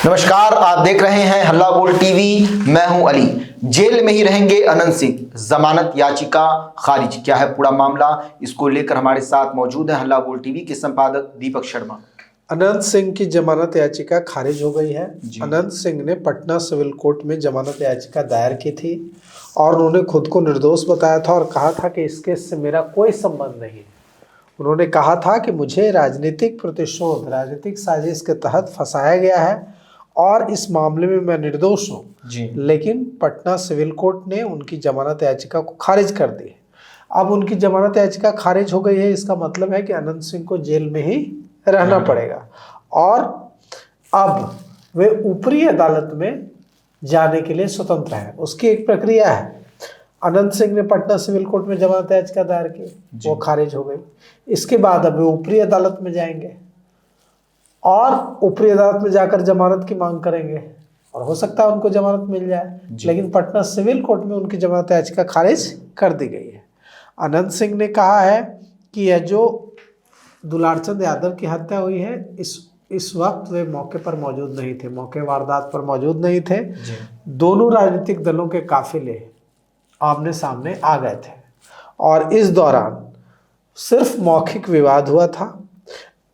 नमस्कार, आप देख रहे हैं हल्ला बोल टीवी। मैं हूं अली। जेल में ही रहेंगे अनंत सिंह, जमानत याचिका खारिज। क्या है पूरा मामला, इसको लेकर हमारे साथ मौजूद है हल्ला बोल टीवी के संपादक दीपक शर्मा। अनंत सिंह की जमानत याचिका खारिज हो गई है। अनंत सिंह ने पटना सिविल कोर्ट में जमानत याचिका दायर की थी और उन्होंने खुद को निर्दोष बताया था और कहा था कि इस केस से मेरा कोई संबंध नहीं है। उन्होंने कहा था कि मुझे राजनीतिक प्रतिशोध, राजनीतिक साजिश के तहत फंसाया गया है और इस मामले में मैं निर्दोष हूँ। लेकिन पटना सिविल कोर्ट ने उनकी जमानत याचिका को खारिज कर दी है। अब उनकी जमानत याचिका खारिज हो गई है, इसका मतलब है कि अनंत सिंह को जेल में ही रहना पड़ेगा और अब वे ऊपरी अदालत में जाने के लिए स्वतंत्र हैं। उसकी एक प्रक्रिया है। अनंत सिंह ने पटना सिविल कोर्ट में जमानत याचिका दायर की, वो खारिज हो गई। इसके बाद अब वे ऊपरी अदालत में जाएंगे और ऊपरी अदालत में जाकर जमानत की मांग करेंगे और हो सकता है उनको जमानत मिल जाए। लेकिन पटना सिविल कोर्ट में उनकी जमानत याचिका खारिज कर दी गई है। अनंत सिंह ने कहा है कि यह जो दुलारचंद यादव की हत्या हुई है, इस वक्त वे मौके पर मौजूद नहीं थे, मौके वारदात पर मौजूद नहीं थे। दोनों राजनीतिक दलों के काफिले आमने सामने आ गए थे और इस दौरान सिर्फ मौखिक विवाद हुआ था।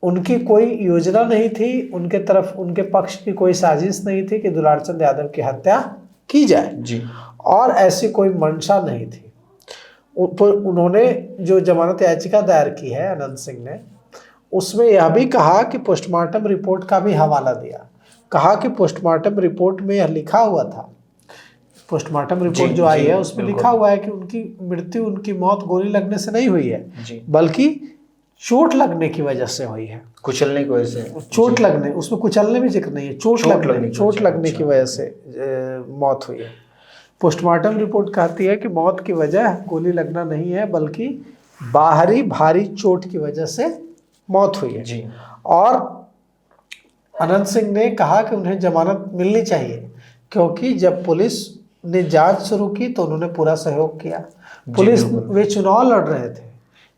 उनकी कोई योजना नहीं थी, उनके तरफ उनके पक्ष की कोई साजिश नहीं थी कि दुलारचंद यादव की हत्या की जाए और ऐसी कोई मंशा नहीं थी। उन्होंने जो जमानत याचिका दायर की है अनंत सिंह ने, उसमें यह भी कहा कि पोस्टमार्टम रिपोर्ट का भी हवाला दिया। कहा कि पोस्टमार्टम रिपोर्ट में यह लिखा हुआ था, पोस्टमार्टम रिपोर्ट जो आई है उसमें लिखा हुआ है कि उनकी मृत्यु, उनकी मौत गोली लगने से नहीं हुई है, बल्कि चोट लगने की वजह से हुई है। कुचलने की वजह से, चोट लगने, उसमें कुचलने में जिक्र नहीं है, चोट लगने की वजह से मौत हुई है। पोस्टमार्टम रिपोर्ट कहती है कि मौत की वजह गोली लगना नहीं है, बल्कि बाहरी भारी चोट की वजह से मौत हुई है। और अनंत सिंह ने कहा कि उन्हें जमानत मिलनी चाहिए, क्योंकि जब पुलिस ने जांच शुरू की तो उन्होंने पूरा सहयोग किया। पुलिस, वे चुनाव लड़ रहे थे,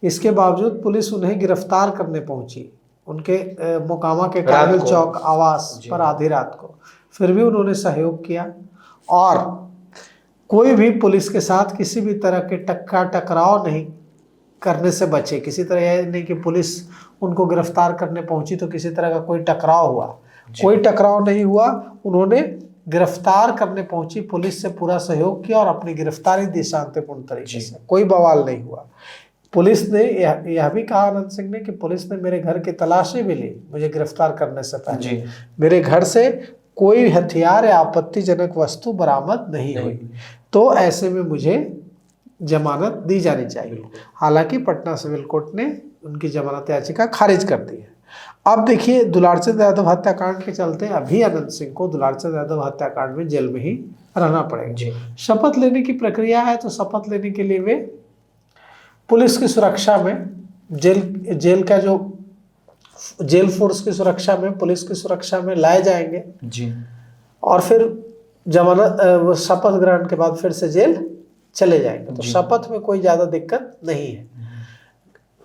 इसके बावजूद पुलिस उन्हें गिरफ्तार करने पहुंची उनके मोकामा के कारगिल चौक आवास पर आधी रात को। फिर भी उन्होंने सहयोग किया और कोई भी पुलिस के साथ किसी भी तरह के टकराव नहीं करने से बचे। किसी तरह यह नहीं कि पुलिस उनको गिरफ्तार करने पहुंची तो किसी तरह का कोई टकराव हुआ, कोई टकराव नहीं हुआ। उन्होंने गिरफ्तार करने पहुंची पुलिस से पूरा सहयोग किया और अपनी गिरफ्तारी दी शांतिपूर्ण तरीके से, कोई बवाल नहीं हुआ। पुलिस ने यह भी कहा अनंत सिंह ने कि पुलिस ने मेरे घर की तलाशी भी ली मुझे गिरफ्तार करने से पहले। मेरे घर से कोई हथियार या आपत्तिजनक वस्तु बरामद नहीं हुई, तो ऐसे में मुझे जमानत दी जानी चाहिए। हालांकि पटना सिविल कोर्ट ने उनकी जमानत याचिका खारिज कर दी है। अब देखिए, दुलारचंद यादव हत्याकांड के चलते अभी अनंत सिंह को दुलारचंद यादव हत्याकांड में जेल में ही रहना पड़ेगा। शपथ लेने की प्रक्रिया है, तो शपथ लेने के लिए वे पुलिस की सुरक्षा में, जेल का जो जेल फोर्स की सुरक्षा में, पुलिस की सुरक्षा में लाए जाएंगे और फिर जमानत शपथ ग्रहण के बाद फिर से जेल चले जाएंगे। तो शपथ में कोई ज्यादा दिक्कत नहीं है,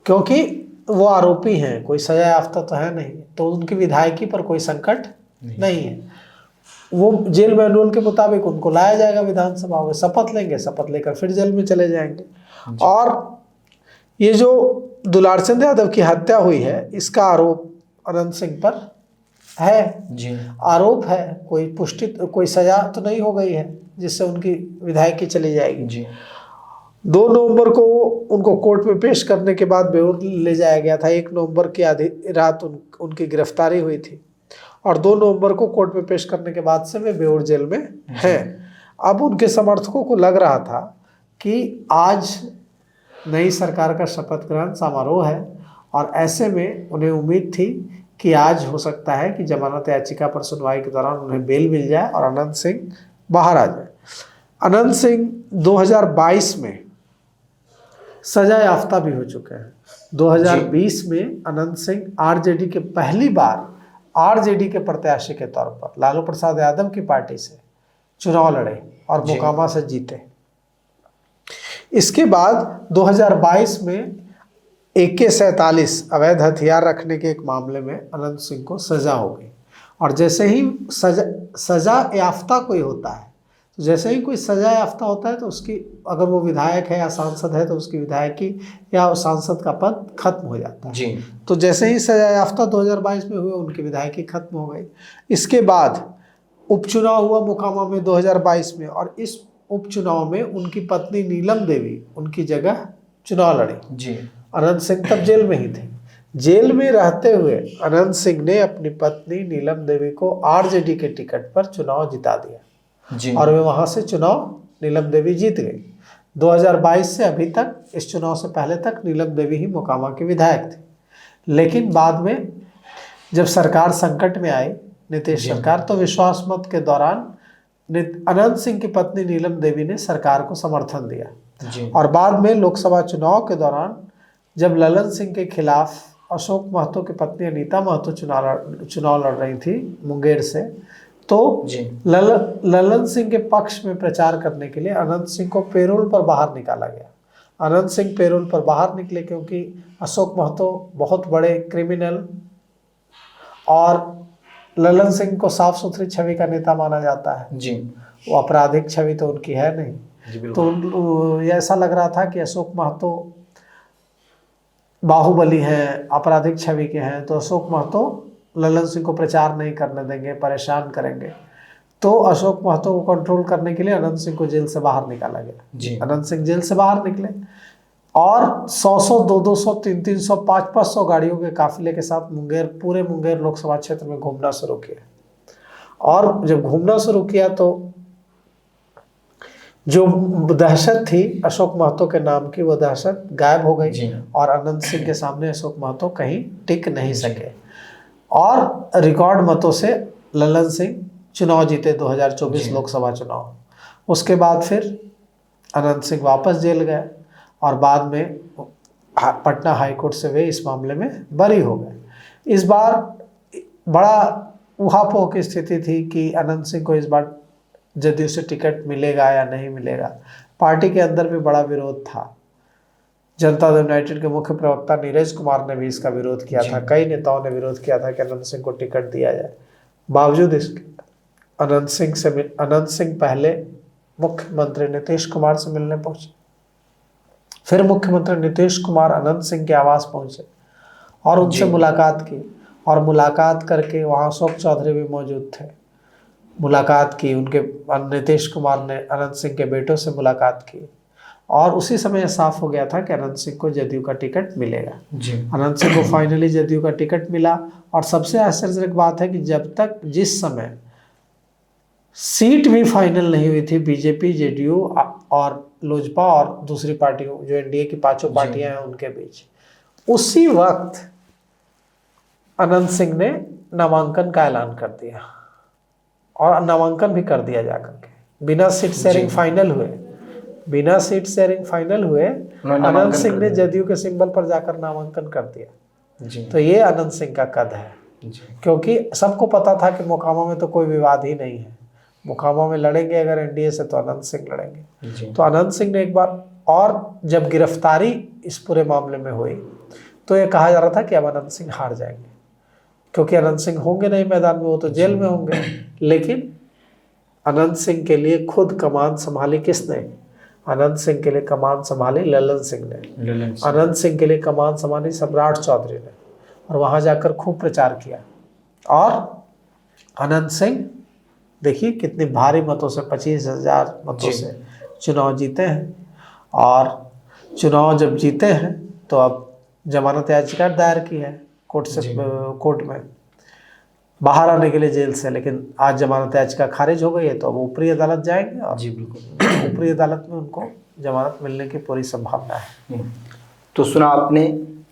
क्योंकि वो आरोपी हैं, कोई सजा याफ्ता तो है नहीं, तो उनकी विधायकी पर कोई संकट नहीं है। वो जेल मैनुअल के मुताबिक उनको लाया जाएगा विधानसभा में, शपथ लेंगे, शपथ लेकर फिर जेल में चले जाएंगे। और ये जो दुलारचंद यादव की हत्या हुई है, इसका आरोप अनंत सिंह पर है, आरोप है, कोई पुष्टि, कोई सजा तो नहीं हो गई है जिससे उनकी विधायकी चली जाएगी। 2 नवंबर को उनको कोर्ट में पेश करने के बाद बेऊर ले जाया गया था। 1 नवंबर की आधी रात उनकी गिरफ्तारी हुई थी और 2 नवंबर को कोर्ट में पेश करने के बाद से वे बेऊर जेल में हैं। अब उनके समर्थकों को लग रहा था कि आज नई सरकार का शपथ ग्रहण समारोह है और ऐसे में उन्हें उम्मीद थी कि आज हो सकता है कि जमानत याचिका पर सुनवाई के दौरान उन्हें बेल मिल जाए और अनंत सिंह बाहर आ जाए। अनंत सिंह 2022 में सजा याफ्ता भी हो चुके हैं। 2020 में अनंत सिंह आरजेडी के पहली बार आरजेडी के प्रत्याशी के तौर पर लालू प्रसाद यादव की पार्टी से चुनाव लड़े और मोकामा से जीते। इसके बाद 2022 में AK-47 अवैध हथियार रखने के एक मामले में अनंत सिंह को सजा हो गई और जैसे ही सजा याफ्ता कोई होता है, तो जैसे ही कोई सजा याफ्ता होता है तो उसकी, अगर वो विधायक है या सांसद है तो उसकी विधायकी या सांसद का पद खत्म हो जाता है। जी। तो जैसे ही सजा याफ्ता 2022 में हुए, उनकी विधायकी खत्म हो गई। इसके बाद उपचुनाव हुआ मोकामा में 2022 में, और इस उपचुनाव में उनकी पत्नी नीलम देवी उनकी जगह चुनाव लड़ी। जी। अनंत सिंह तब जेल में ही थे। जेल में रहते हुए अनंत सिंह ने अपनी पत्नी नीलम देवी को आरजेडी के टिकट पर चुनाव जिता दिया जी। और वे वहां से चुनाव नीलम देवी जीत गई। 2022 से अभी तक, इस चुनाव से पहले तक नीलम देवी ही मोकामा के विधायक थे। लेकिन बाद में जब सरकार संकट में आई, नीतीश सरकार, तो विश्वास मत के दौरान अनंत सिंह की पत्नी नीलम देवी ने सरकार को समर्थन दिया। जी। और बाद में लोकसभा चुनाव के दौरान जब ललन सिंह के खिलाफ अशोक महतो की पत्नी अनीता महतो चुनाव लड़ रही थी मुंगेर से, तो ललन सिंह के पक्ष में प्रचार करने के लिए अनंत सिंह को पेरोल पर बाहर निकाला गया। अनंत सिंह पेरोल पर बाहर निकले क्योंकि अशोक महतो बहुत बड़े क्रिमिनल और ललन सिंह को साफ सुथरी छवि का नेता माना जाता है। जी। वो आपराधिक छवि तो उनकी है नहीं। तो ऐसा लग रहा था कि अशोक महतो बाहुबली हैं, आपराधिक छवि के हैं, तो अशोक महतो ललन सिंह को प्रचार नहीं करने देंगे, परेशान करेंगे। तो अशोक महतो को कंट्रोल करने के लिए अनंत सिंह को जेल से बाहर निकाला गया। अनंत सिंह जेल से बाहर निकले और 100 200 300 500 गाड़ियों के काफिले के साथ पूरे मुंगेर लोकसभा क्षेत्र में घूमना शुरू किया। और जब घूमना शुरू किया तो जो दहशत थी अशोक महतो के नाम की, वो दहशत गायब हो गई और अनंत सिंह के सामने अशोक महतो कहीं टिक नहीं सके और रिकॉर्ड मतों से ललन सिंह चुनाव जीते 2024 लोकसभा चुनाव। उसके बाद फिर अनंत सिंह वापस जेल गए और बाद में पटना हाईकोर्ट से वे इस मामले में बरी हो गए। इस बार बड़ा उहापोह की स्थिति थी कि अनंत सिंह को इस बार जदयू से टिकट मिलेगा या नहीं मिलेगा। पार्टी के अंदर भी बड़ा विरोध था। जनता दल यूनाइटेड के मुख्य प्रवक्ता नीरज कुमार ने भी इसका विरोध किया था। कई नेताओं ने विरोध किया था कि अनंत सिंह को टिकट दिया जाए। बावजूद इसके अनंत सिंह पहले मुख्यमंत्री नीतीश कुमार से मिलने पहुंचे, फिर मुख्यमंत्री नीतीश कुमार अनंत सिंह के आवास पहुंचे और उनसे मुलाकात की। और मुलाकात करके वहाँ अशोक चौधरी भी मौजूद थे। मुलाकात की, उनके नीतीश कुमार ने अनंत सिंह के बेटों से मुलाकात की और उसी समय साफ हो गया था कि अनंत सिंह को जदयू का टिकट मिलेगा। अनंत सिंह को फाइनली जदयू का टिकट मिला। और सबसे आश्चर्यजनक बात है कि जब तक, जिस समय सीट भी फाइनल नहीं हुई थी बीजेपी, जेडीयू और लोजपा और दूसरी पार्टियों, जो एनडीए की पांचों पार्टियां हैं उनके बीच, उसी वक्त अनंत सिंह ने नामांकन का ऐलान कर दिया और नामांकन भी कर दिया जाकर के। बिना सीट शेयरिंग फाइनल हुए अनंत सिंह ने जदयू के सिंबल पर जाकर नामांकन कर दिया। तो ये अनंत सिंह का कद है, क्योंकि सबको पता था कि मोकामा में तो कोई विवाद ही नहीं है। मोकामा में लड़ेंगे अगर एनडीए से तो अनंत सिंह लड़ेंगे। तो अनंत सिंह ने एक बार, और जब गिरफ्तारी इस पूरे मामले में हुई तो ये कहा जा रहा था कि अब अनंत सिंह हार जाएंगे, क्योंकि अनंत सिंह होंगे नहीं मैदान में, वो तो जेल में होंगे। लेकिन अनंत सिंह के लिए खुद कमान संभाली किसने? अनंत सिंह के लिए कमान संभाली ललन सिंह ने। अनंत सिंह के लिए कमान संभाली सम्राट चौधरी ने, और वहां जाकर खूब प्रचार किया। और अनंत सिंह देखिए कितनी भारी मतों से, 25,000 मतों से चुनाव जीते हैं। और चुनाव जब जीते हैं तो अब जमानत याचिका दायर की है कोर्ट में बाहर आने के लिए जेल से, लेकिन आज जमानत याचिका खारिज हो गई है तो अब ऊपरी अदालत जाएंगे और बिल्कुल ऊपरी अदालत में उनको जमानत मिलने की पूरी संभावना है। तो सुना आपने,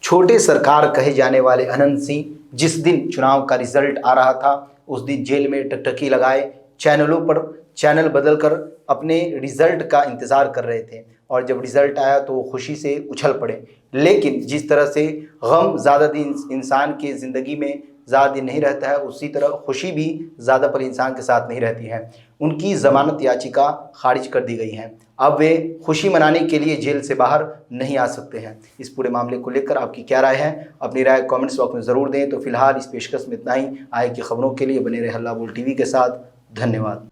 छोटे सरकार कहे जाने वाले अनंत सिंह जिस दिन चुनाव का रिजल्ट आ रहा था उस दिन जेल में टकटकी लगाए चैनलों पर चैनल बदलकर अपने रिजल्ट का इंतज़ार कर रहे थे, और जब रिजल्ट आया तो वो खुशी से उछल पड़े। लेकिन जिस तरह से गम ज़्यादा दिन इंसान की ज़िंदगी में ज़्यादा दिन नहीं रहता है, उसी तरह खुशी भी ज़्यादा पल इंसान के साथ नहीं रहती है। उनकी ज़मानत याचिका खारिज कर दी गई है। अब वे खुशी मनाने के लिए जेल से बाहर नहीं आ सकते हैं। इस पूरे मामले को लेकर आपकी क्या राय है? अपनी राय कमेंट्स बॉक्स में ज़रूर दें। तो फिलहाल इस पेशकश में इतना ही। आगे की खबरों के लिए बने रहे हल्ला बोल टीवी के साथ। धन्यवाद।